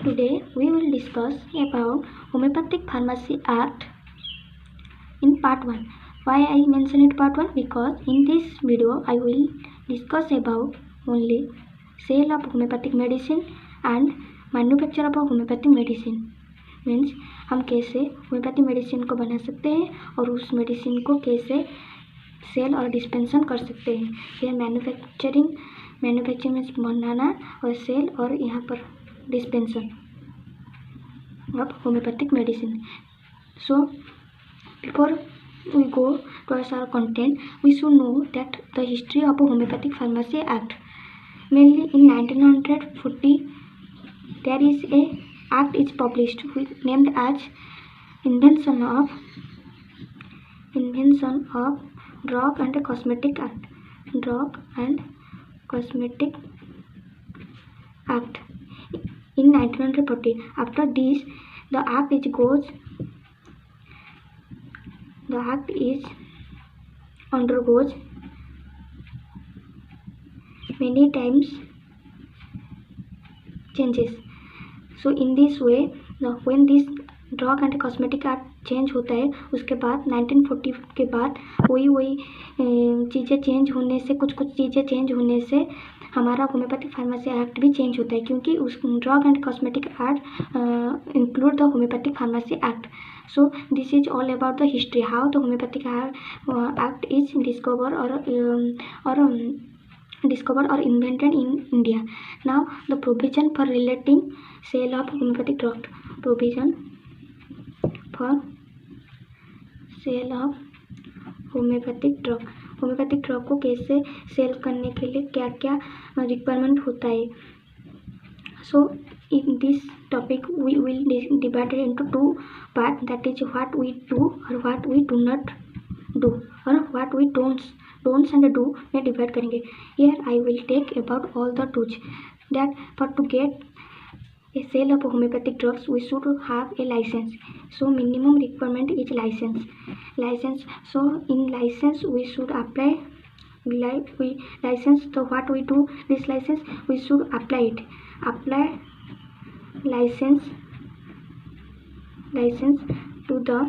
Today we will discuss about Homeopathic Pharmacy Act in part 1. Why I mention it part 1? Because in this video I will discuss about only sale of homeopathic medicine and manufacture of homeopathic medicine. Means हम कैसे homeopathy medicine को बना सकते हैं और उस medicine को कैसे सेल और डिस्पेंसन कर सकते हैं. यह मैन्युफैक्चरिंग मीन्स बनाना और सेल और यहाँ पर डिस्पेंसन of homeopathic medicine. So before we go towards our content, we should know that the history of Homeopathic Pharmacy Act. Mainly in 1940 there is a act is published named as Invention of Drug and Cosmetic Act. Drug and Cosmetic Act in 1940. After this, the act undergoes many times changes. So in this way, when this drug and cosmetic act change होता है, उसके बाद 1940 के बाद वही चीज़ें change होने से कुछ चीज़ें चेंज होने से हमारा होम्योपैथिक फार्मेसी एक्ट भी चेंज होता है, क्योंकि उस drug and cosmetic act include the homeopathic pharmacy act. So this is all about the history how the homeopathic act is discovered or invented in India. Now the provision for relating sale of homeopathic drug. Provision for sale of homeopathic drug. Homeopathic drug को कैसे cell करने के लिए क्या क्या requirement होता है. सो in this topic we will divide it into two parts, that is what we do or what we do not do or what we don'ts and do में divide करेंगे. Here I will take about all the tools that for to get a sale of homeopathic drugs we should have a license. So minimum requirement is license. So in license we should apply license. So what we do this license, we should apply license to the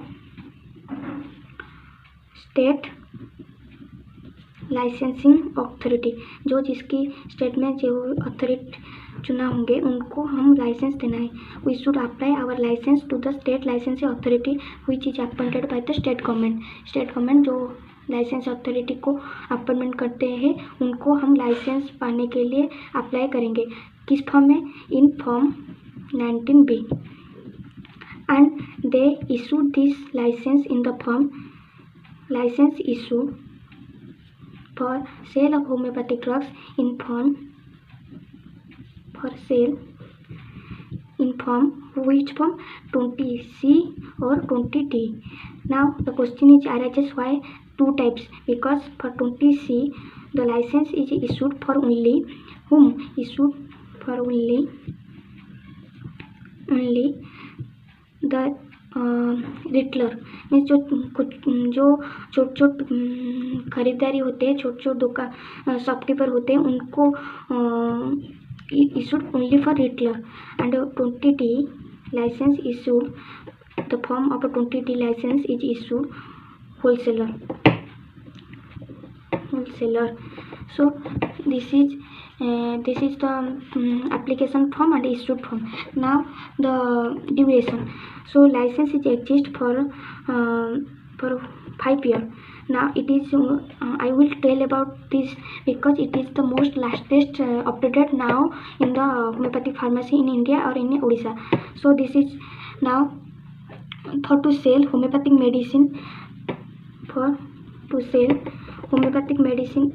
state licensing authority. जो जिसकी state में जो authority चुना होंगे उनको हम licence देना है. We should apply our licence to the state licensing authority which is appointed by the state government. जो लाइसेंस अथॉरिटी को अपॉइंटमेंट करते हैं उनको हम लाइसेंस पाने के लिए अप्लाई करेंगे. किस फॉर्म में? In form 19B. And they issue this licence in the form licence issue for sale of homeopathic drugs in form for sale in form which form 20C or 20D. Now the question is arises why two types, because for 20C the license is issued for only whom? Issued for only the retailer means जो छोट खरीदारी होते हैं, छोट दुकान shopkeeper होते हैं, उनको issued only for retailer. And 20D licence issued the form of 20D licence is issued wholesaler. So this is the application form and issued form. Now the duration. So license is exist for 5 years. Now it is I will tell about this because it is the most latest updated now in the homeopathic pharmacy in India or in Odisha. So this is now for to sell homeopathic medicine. For to sell homeopathic medicine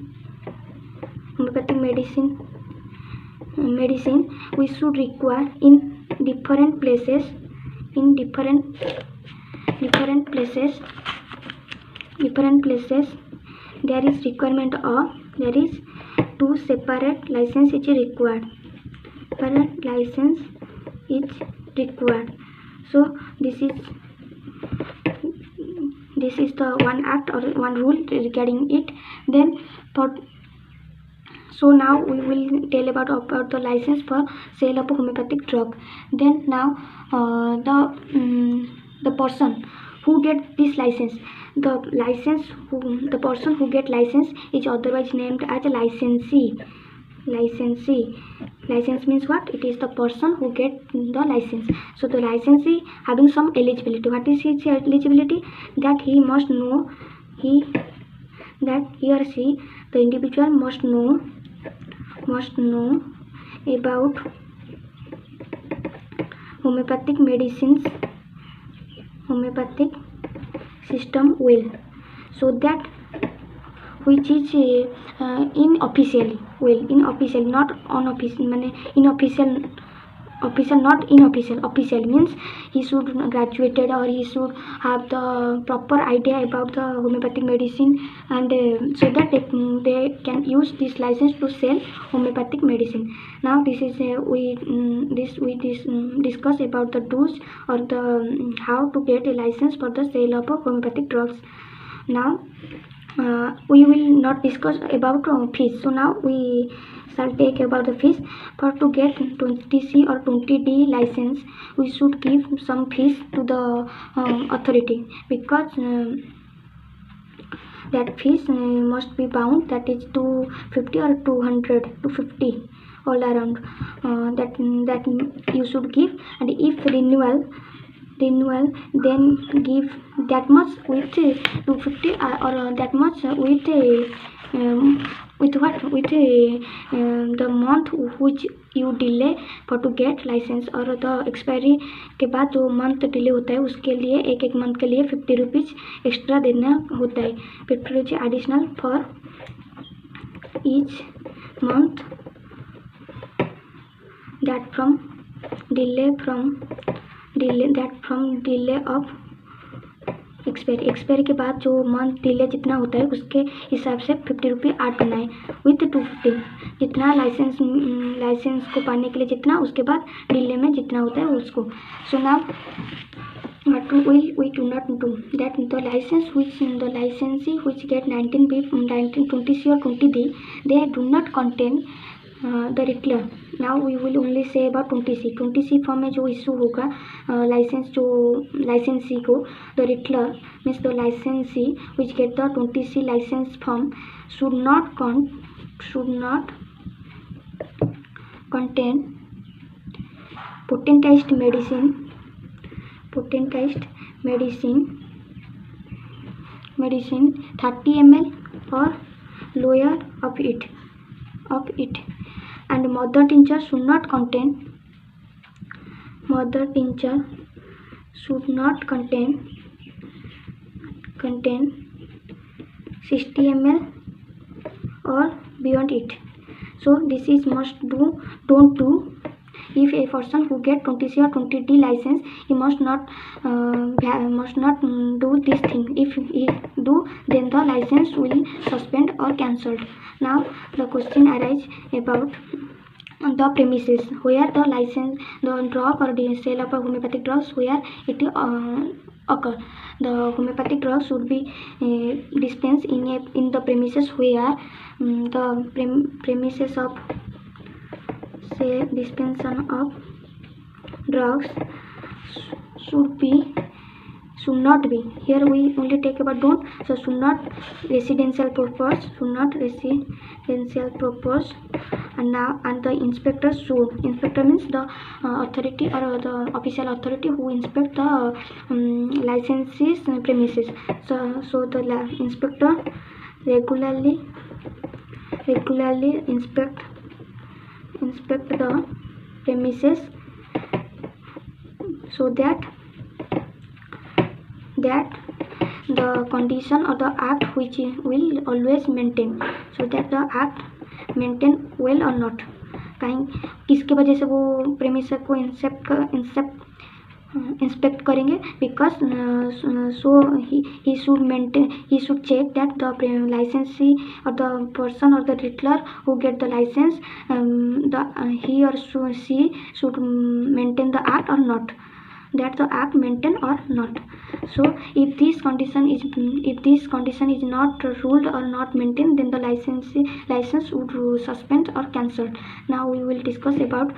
we should require in different places there is requirement of there is two separate license is required. So this is the one act or one rule regarding it. Then So now we will tell about the license for sale of a homeopathic drug. Then now the person who get this license, the person who get license is otherwise named as a licensee. License means what? It is the person who get the license. So the licensee having some eligibility. What is his eligibility? That he must know, that he or she, the individual must know about homeopathic medicines, homeopathic system well, so that which is inofficially, not unofficial, official not inofficial. Official means he should graduated, or he should have the proper idea about the homeopathic medicine, and so that they can use this license to sell homeopathic medicine. Now this is we discuss about the do's or the how to get a license for the sale of homeopathic drugs. Now we will not discuss about fees. So now we shall take about the fees. For to get 20C or 20D license, we should give some fees to the authority, because that fees must be bound, that is 250 or 200 to 50 all around, that you should give. And if renewal, then give that much with 250 or that much with the month which you delay for to get license, और the expiry के बाद जो month delay होता है उसके लिए एक month के लिए 50 rupees extra देना होता है. 50 rupees additional for each month that from delay of expiry के बाद जो मंथ डिले जितना होता है उसके हिसाब से 50 रुपये ऐड करना है विथ 250, जितना लाइसेंस को पाने के लिए जितना, उसके बाद डिले में जितना होता है उसको. So now what we do not do that the licensee which get 19B, 20C or 20D, they do not contain the retailer. Now we will only say about 20C form में जो issue होगा लाइसेंसी को, the retailer means the licensee which get the 20C license form should not contain potentized medicine 30 ml or lower of it, and mother tincture should not contain 60 ml or beyond it. So this is don't do. If a person who get 20C or 20D license, he must not do this thing. If he do, then the license will suspend or cancelled. Now the question arises about the premises where the license, the drug or the sale of homeopathic drugs, where it occur. The homeopathic drugs should be dispensed in the premises where the premises of dispensation of drugs should not be. Here we only take about don't. So should not residential purpose, and the inspector should. Inspector means the authority or the official authority who inspect the licensees premises. So the inspector regularly inspect the premises, so that the condition or the act which will always maintain, so that the act maintain well or not. कहीं किसके वजह से वो premises को inspect करेंगे, because so he should check that the licensee or the person or the retailer who get the license, he or she should maintain the act or not. that the act maintain or not. So if this condition is not ruled or not maintained, then the license would suspend or cancelled. Now we will discuss about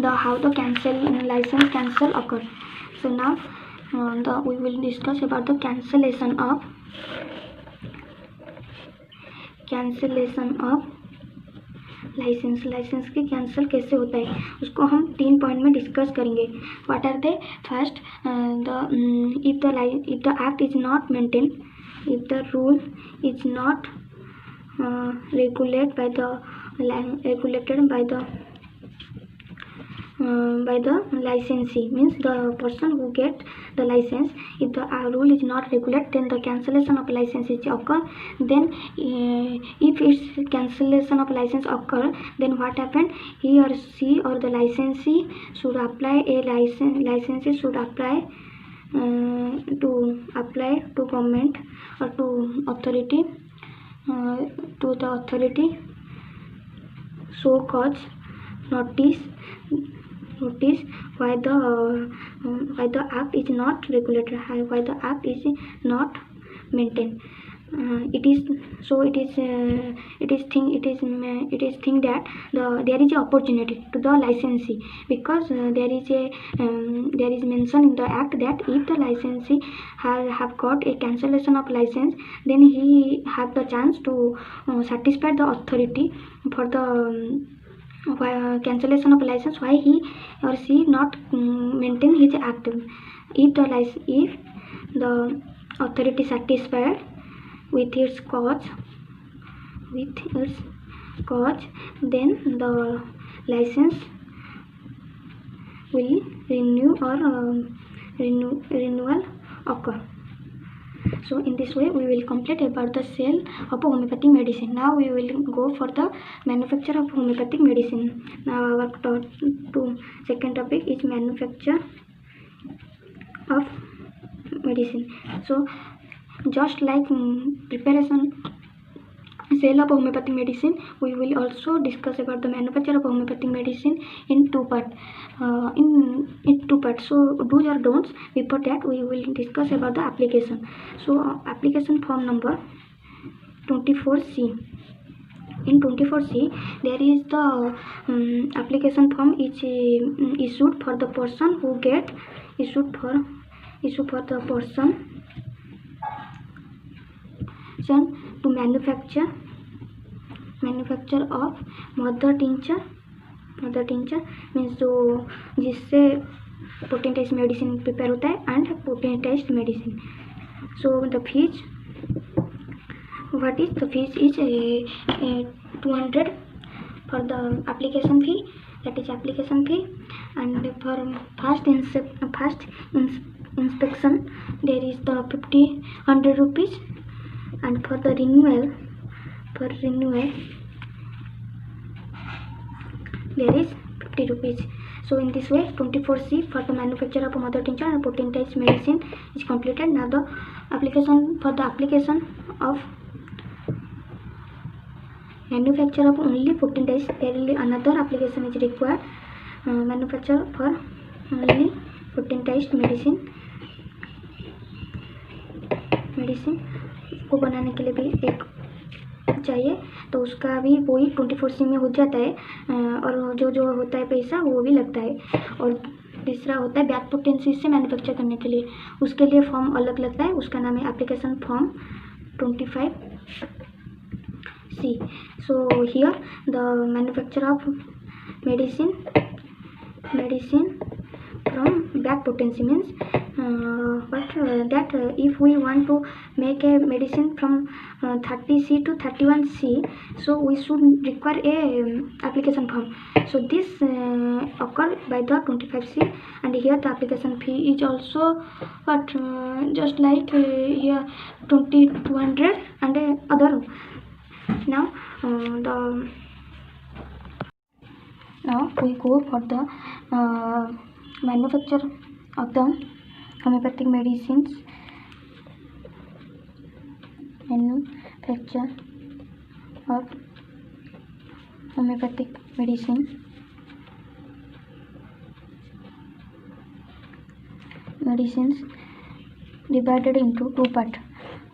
how the license cancel occur. So now we will discuss about the cancellation of licence की cancel कैसे होता है उसको हम 3 point में discuss करेंगे. What are they? First, if the act is not maintain, if the rule is not regulated by the licensee, means the person who get the license. If the rule is not regulated, then the cancellation of license is occur. Then if its cancellation of license occur, then what happen? He or she or the licensee should apply licensee should apply to government or to authority, show cause notice why the act is not regulated, why the act is not maintained. It is think that there is a opportunity to the licensee, because there is mention in the act that if the licensee have got a cancellation of license, then he have the chance to satisfy the authority for the cancellation of license, why he or she not maintain his act. If the authority satisfied with its cause, then the license will renew or renewal occur. So in this way we will complete about the sale of homeopathic medicine. Now we will go for the manufacture of homeopathic medicine. Now our second topic is manufacture of medicine. So just like preparation sale of homeopathic medicine, we will also discuss about the manufacture of homeopathic medicine in two parts. So do's or don'ts. Before that we will discuss about the application. So application form number 24C. In 24C there is the application form is issued for the person who get issued for the person to manufacture of mother tincture means जो जिससे potentise medicine prepare होता है and potentise medicine. So the fees, what is the fees is 200 for the application fee, that is application fee, and for first inspection there is the 100 rupees, and for the renewal there is 50 rupees. So in this way 24C for the manufacture of mother tincture and potentized medicine is completed. Now the application of manufacture of only potentized, there will be another application is required. Manufacture for only potentized medicine को बनाने के लिए भी एक चाहिए, तो उसका भी वही 24C में हो जाता है, और जो होता है पैसा वो भी लगता है. और तीसरा होता है बैक पोटेंसी से मैन्युफैक्चर करने के लिए, उसके लिए फॉर्म अलग लगता है, उसका नाम है application form 25C. So here the manufacture of medicine from back potency means if we want to make a medicine from 30C to 31C, so we should require a application form. So this occur by the 25C, and here the application fee is also just like here 200 and other. Now we go for the manufacture of the homeopathic medicines. Manufacture of homeopathic medicine medicines divided into two parts: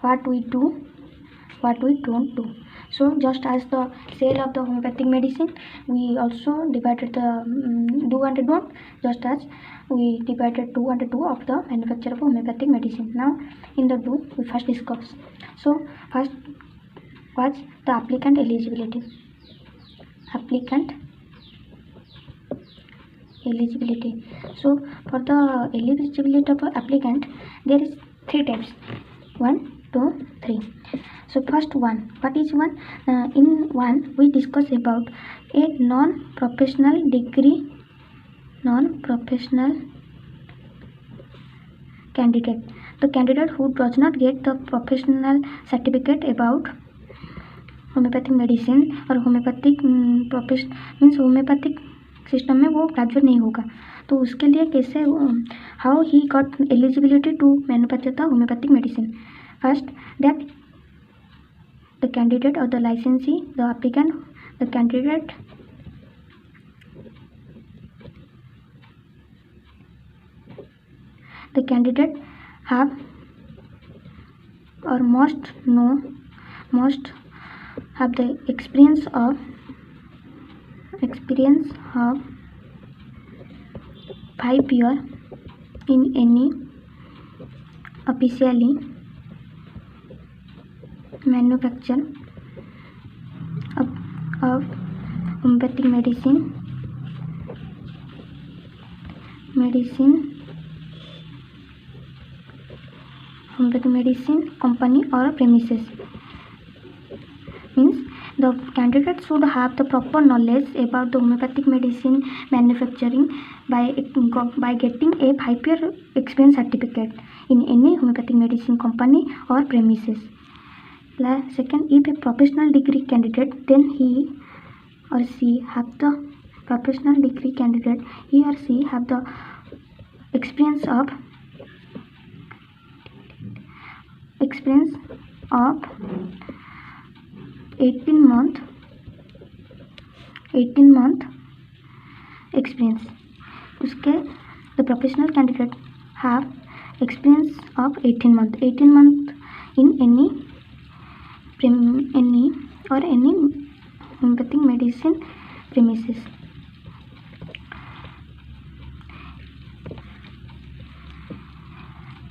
what we do, what we don't do. So just as the sale of the homeopathic medicine, we also divided the do and don't, just as we divided do and do of the manufacture of homeopathic medicine. Now in the do, we first discuss. So first, what's the applicant eligibility? Applicant eligibility. So for the eligibility of applicant, there is three types: 1, 2, 3. So first one, what is one? In one, we discuss about a non-professional candidate. The candidate who does not get the professional certificate about homeopathic medicine और homeopathic profession means homeopathic system में वो graduate नहीं होगा, तो उसके लिए कैसे, how he got eligibility to manufacture the homeopathic medicine. First, that the candidate और the licensee, the applicant, the candidate have or must have the experience of 5 years in any officially manufacture of homeopathic medicine company or premises. Means the candidate should have the proper knowledge about the homeopathic medicine manufacturing by getting a 5-year experience certificate in any homeopathic medicine company or premises. Second, if a professional degree candidate, then he or she have the experience of 18 month experience. उसके the professional candidate have experience of 18 month in any homeopathic medicine premises.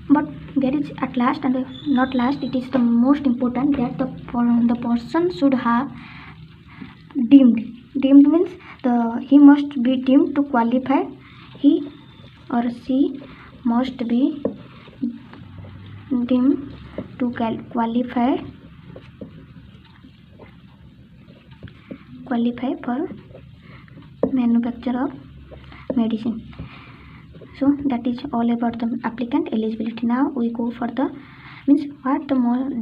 But there is at last and not last, it is the most important, that the person should have deemed means he must be deemed to qualify. He or she must be deemed to qualify for manufacture of medicine. So that is all about the applicant eligibility. Now we go for the means what the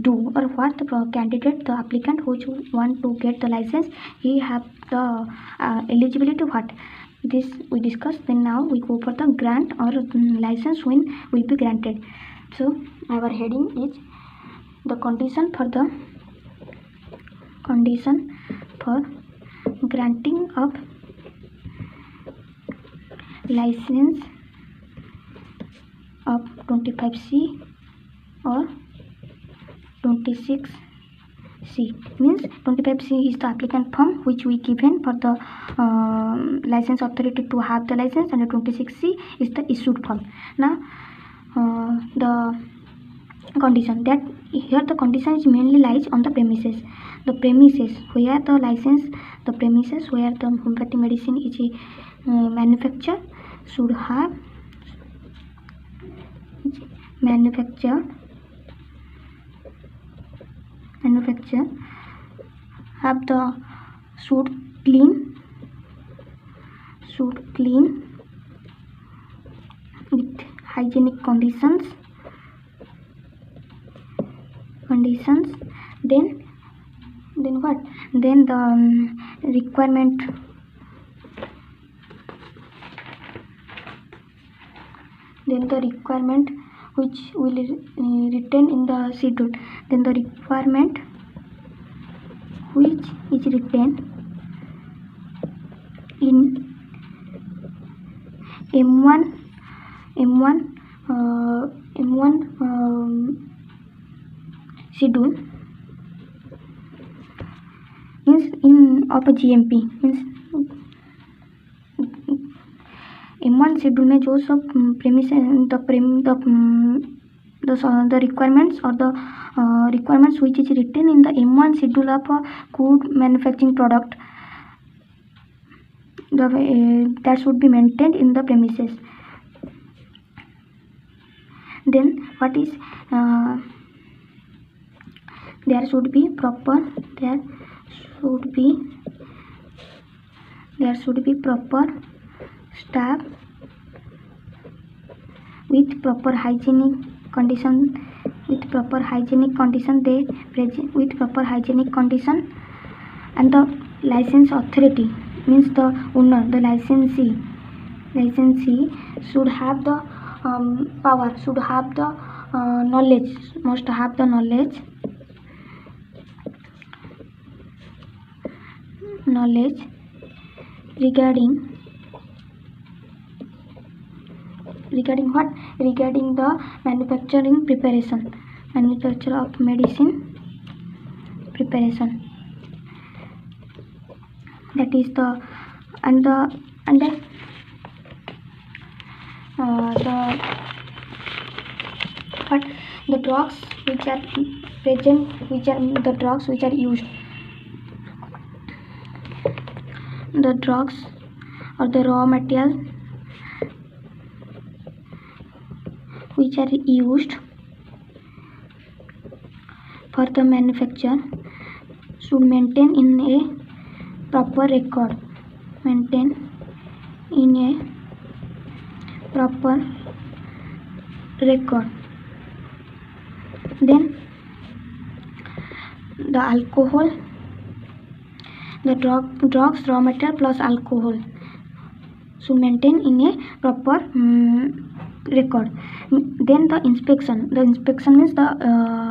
do, or what the candidate, the applicant who want to get the license, he have the eligibility. What this we discuss. Then now we go for the grant or license when will be granted. So our heading is the condition for granting of license of 25C or 26C. Means 25C is the applicant form which we given for the license authority to have the license, and the 26C is the issued form. Now the condition, that here the condition is mainly lies on the premises. The premises where the license, the premises where the homeopathic medicine is manufactured should have have the should clean with hygienic conditions. Then what? Then the requirement which will written in the schedule. Then the requirement which is written in M1 M1 schedule means in of a GMP means M1 schedule में जो सब the requirements or the requirements which is written in the M1 schedule of a good manufacturing product, that should be maintained in the premises. Then what is there should be proper staff with proper hygienic condition and the license authority means the owner, the licensee should have the power, should have the knowledge, must have the knowledge regarding what? Regarding the manufacture of medicine preparation. That is the the drugs which are present, the drugs which are used, the drugs or the raw material which are used for the manufacture should maintain in a proper record. Then the alcohol, the drugs, raw material plus alcohol should maintain in a proper record. Then the inspection means the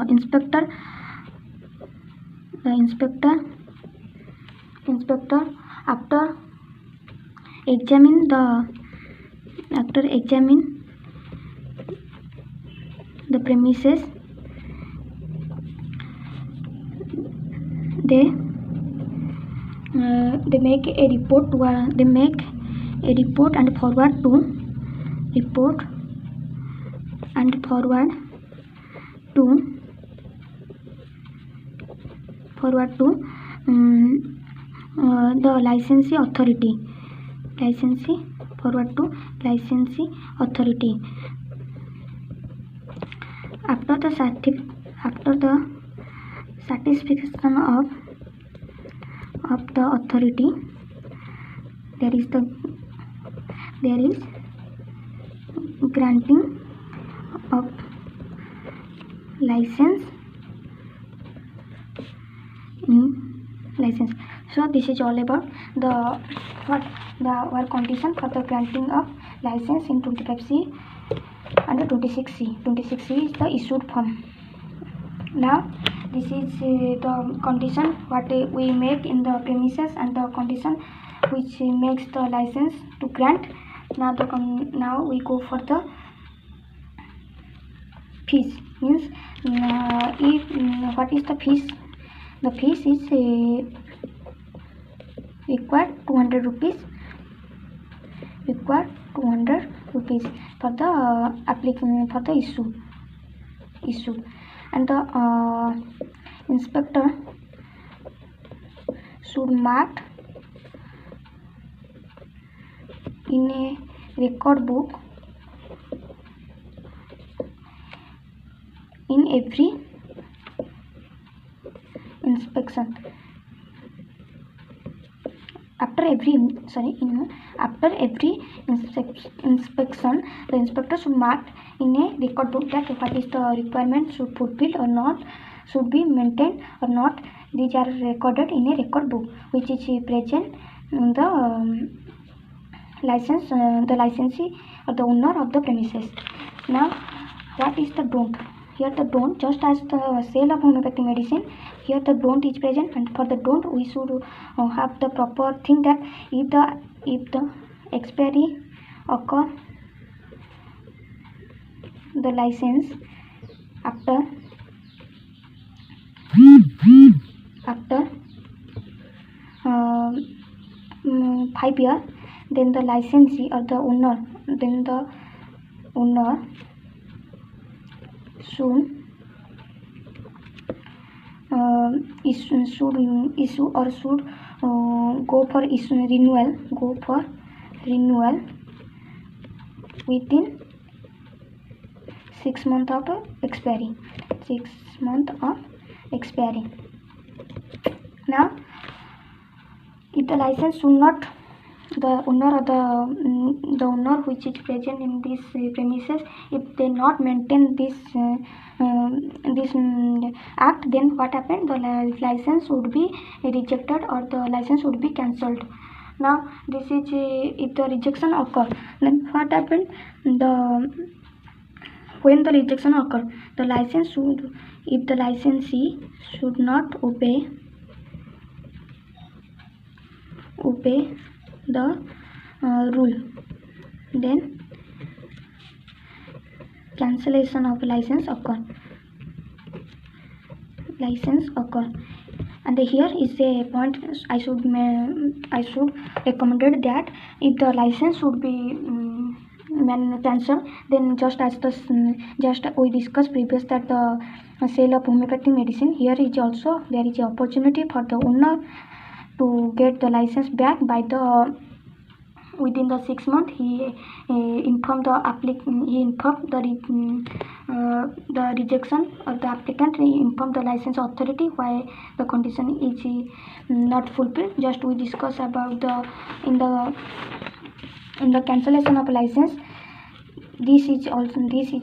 inspector after examine the premises, they make a report and forward to the licensee authority. After the satisfaction of the authority, there is granting of license. So this is all about our condition for the granting of license in 25C and 26C. 26C is the issued form. Now this is the condition what we make in the premises and the condition which makes the license to grant. Now we go for the fees. Means what is the fees? The fees is required 200 rupees. For the application, for the issue, and the inspector should mark in a record book in every inspection. After every inspection, the inspector should mark in a record book that what is the requirement should fulfilled or not, should be maintained or not. These are recorded in a record book which is present in the the licensee or the owner of the premises. Now what is the don't? Here the don't, just as the sale of homeopathic medicine, here the don't is present, and for the don't we should have the proper thing that if the expiry occur the license after 5 years, then the licensee or the owner should go for renewal within 6 months of expiry. Now, if the license should not, the owner which is present in this premises, if they not maintain this act, then what happened? The license would be rejected or the license would be cancelled. Now, this is if the rejection occur, then what happened? When the rejection occur, the license should, if the licensee should not obey the rule, then cancellation of license occur. And here is a point I should recommended, that if the license should be cancelled, then just we discussed previous that the sale of homeopathic medicine, here is also there is an opportunity for the owner to get the license back by the within the 6 months. He informed the rejection of the applicant. He informed the license authority why the condition is not fulfilled. Just we discuss about the in the cancellation of license. This is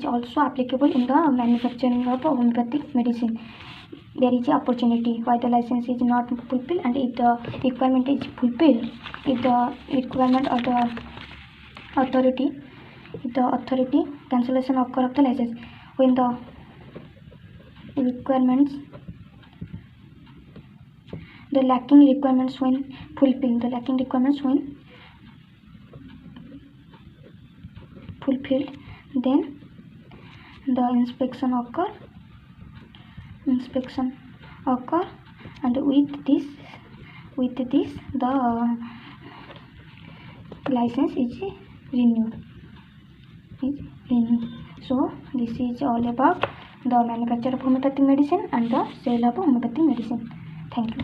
also applicable in the manufacturing of homeopathic medicine. There is an opportunity why the license is not fulfilled, and if the requirement is fulfilled, if the requirement of the authority, cancellation occur of the license when the requirements, the lacking requirements when fulfilled, then the inspection occur, and with this the license is renewed. So this is all about the manufacture of homeopathic medicine and the sale of homeopathic medicine. Thank you.